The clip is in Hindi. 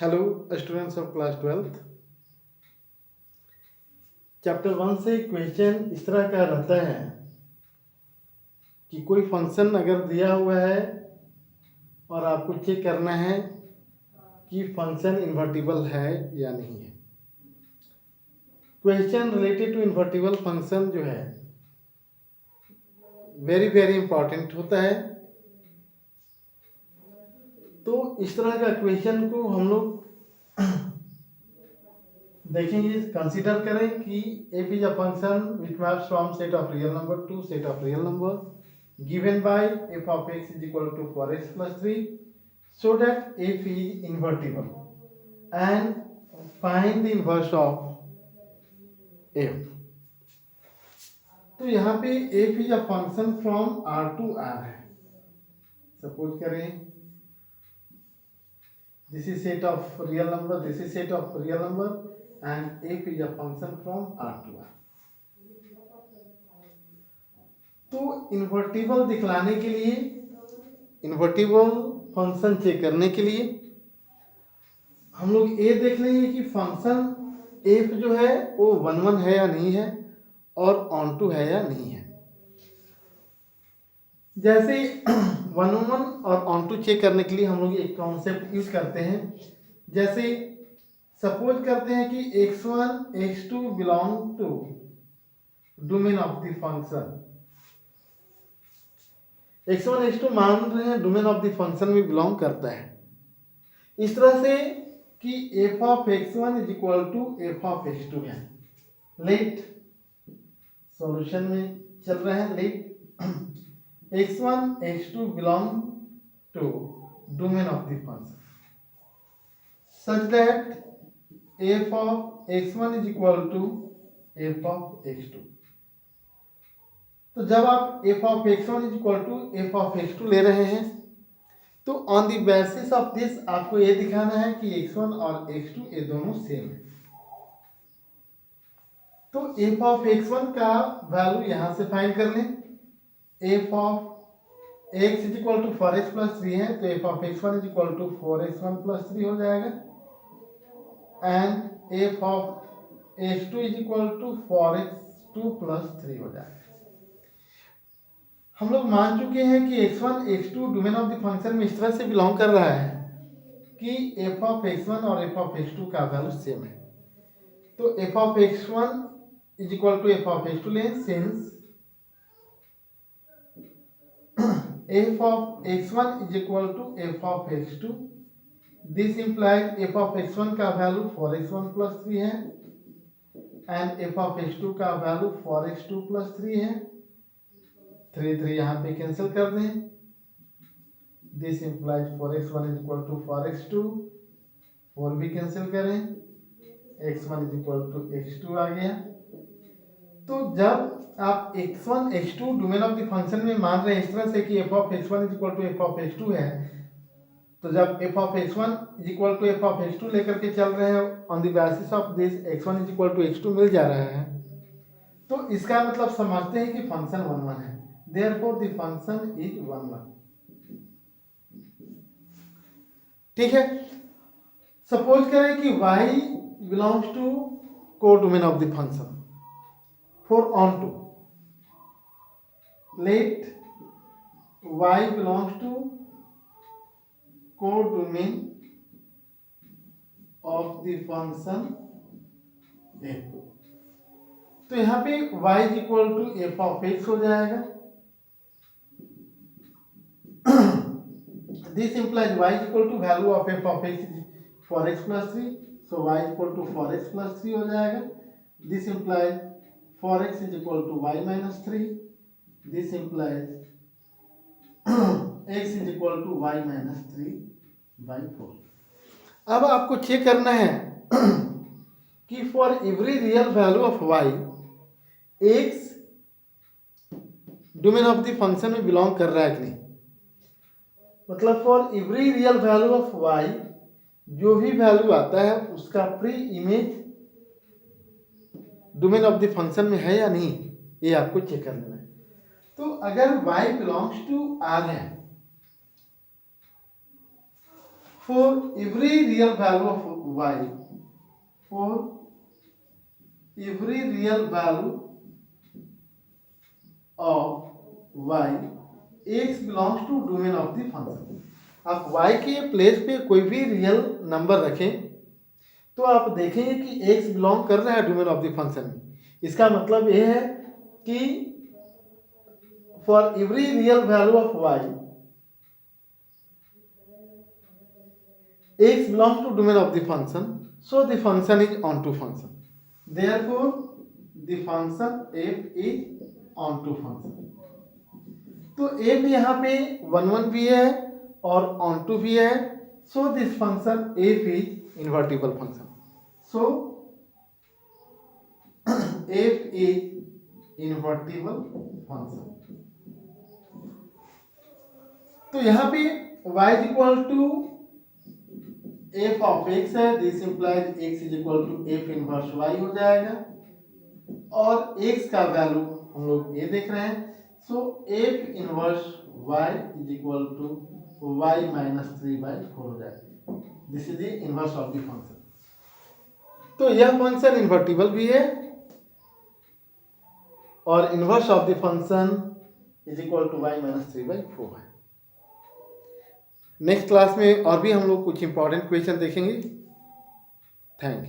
Hello students of class 12th। Chapter 1 से क्वेश्चन इस तरह का रहता है कि कोई फंक्शन अगर दिया हुआ है और आपको चेक करना है कि फंक्शन इन्वर्टिबल है या नहीं है। Question related to invertible function जो है वेरी वेरी इंपॉर्टेंट होता है। तो इस तरह का क्वेश्चन को हम लोग देखेंगे, कंसीडर करें कि f is a function which maps from set of real number two set of real number given by f of x is equal to 4x plus 3 so that f is invertible and find the inverse of f। तो यहाँ पे f is a function from r to r है। सपोज करें this is set of real number, this is set of real number and f is a function from r to r। तो इन्वर्टिबल दिखलाने के लिए, इन्वर्टिबल फंक्शन चेक करने के लिए हम लोग ये देख लेंगे कि फंक्शन f जो है वो 1 है या नहीं है और ऑन टू है या नहीं है। जैसे 1 और ऑन टू चेक करने के लिए हम लोग एक कॉन्सेप्ट यूज करते हैं। जैसे सपोज करते हैं कि x1 x2 belong to domain of the function. x1 x2 मान रहे हैं डोमेन ऑफ द फंक्शन में बिलोंग करता है। इस तरह से कि f of x1 is equal to f of x2 है। लेट सॉल्यूशन में चल रहे हैं, let x1 x2 belong to domain of the function such that f of x1 is equal to f of x2। तो जब आप f of x1 is equal to f of x2 ले रहे हैं तो on the basis of this आपको ये दिखाना है कि x1 और x2 ये दोनों सेम है। तो f of x1 का वैल्यू यहां से फाइंड कर लें। f of x is equal to 4x plus 3 है तो f of x1 is equal to 4x1 plus 3 हो जाएगा and f of x2 is equal to 4x2 plus 3 हो जाएगा। हम लोग मान चुके हैं कि x1 x2 domain of the function में इस तरह से बिलोंग कर रहा है कि f of x1 और f of x2 का वैल्यू सेम है। तो f of x1 is equal to f of x2 लें, since f of x1 is equal to f of x2, this implies f of x1 का वैल्यू 4x1 plus 3 है एंड f of x2 का वैल्यू 4x2 plus 3 है। 3 यहाँ पे कैंसिल कर दें, this implies 4x1 is equal to 4x2, 4 भी कैंसिल करें, x1 is equal to x2 आ गया। तो जब आप x1 x2 domain of the function में मान रहे हैं इस तरह से कि f of x1 is equal to f of x2 है, तो जब f of x1 is equal to f of x2 लेकर के चल रहे हैं on the basis of this x1 is equal to x2 मिल जा रहा है, तो इसका मतलब समझते हैं कि फंक्शन 1 है। Therefore the function is 1। ठीक है। सपोज करें कि y belongs to codomain of the function for onto, let y belongs to codomain of the function f। तो यहां पे y is equal to f of x हो जाएगा। This implies y is equal to value of f of x is 4x plus 3, so y is equal to 4x plus 3 हो जाएगा। This implies 4x is equal to y minus 3, this implies x is equal to y minus 3 by 4। अब आपको चेक करना है कि for every real value of y x domain of the function में बिलोंग कर रहा है कि नहीं। मतलब for every real value of y जो भी वैल्यू आता है उसका pre image domain of the function में है या नहीं, ये आपको चेक कर लेना है। तो अगर y बिलोंग्स टू r है for every real value of y, for every real value of y, x belongs to domain of the function. आप y के प्लेस पे कोई भी रियल नंबर रखें तो आप देखेंगे कि x बिलोंग कर रहा है डोमेन ऑफ द फंक्शन में. इसका मतलब यह है कि for every real value of y, x belongs to domain of the function, so the function is onto function. Therefore, the function f is onto function. तो f यहाँ पे 1 भी है और onto भी है, so this function f is invertible function. So f is invertible function. तो यहाँ पे y is equal to f of x है, this implies x is equal to f inverse y हो जाएगा और x का वैल्यू हम लोग ये देख रहे हैं, so f inverse y is equal to y minus 3/4 हो जाएगा. This is the inverse of the function. तो यह फंक्शन इन्वर्टिबल भी है और inverse of the function is equal to y minus 3/4 है. नेक्स्ट क्लास में और भी हम लोग कुछ इंपॉर्टेंट क्वेश्चन देखेंगे. Thank you.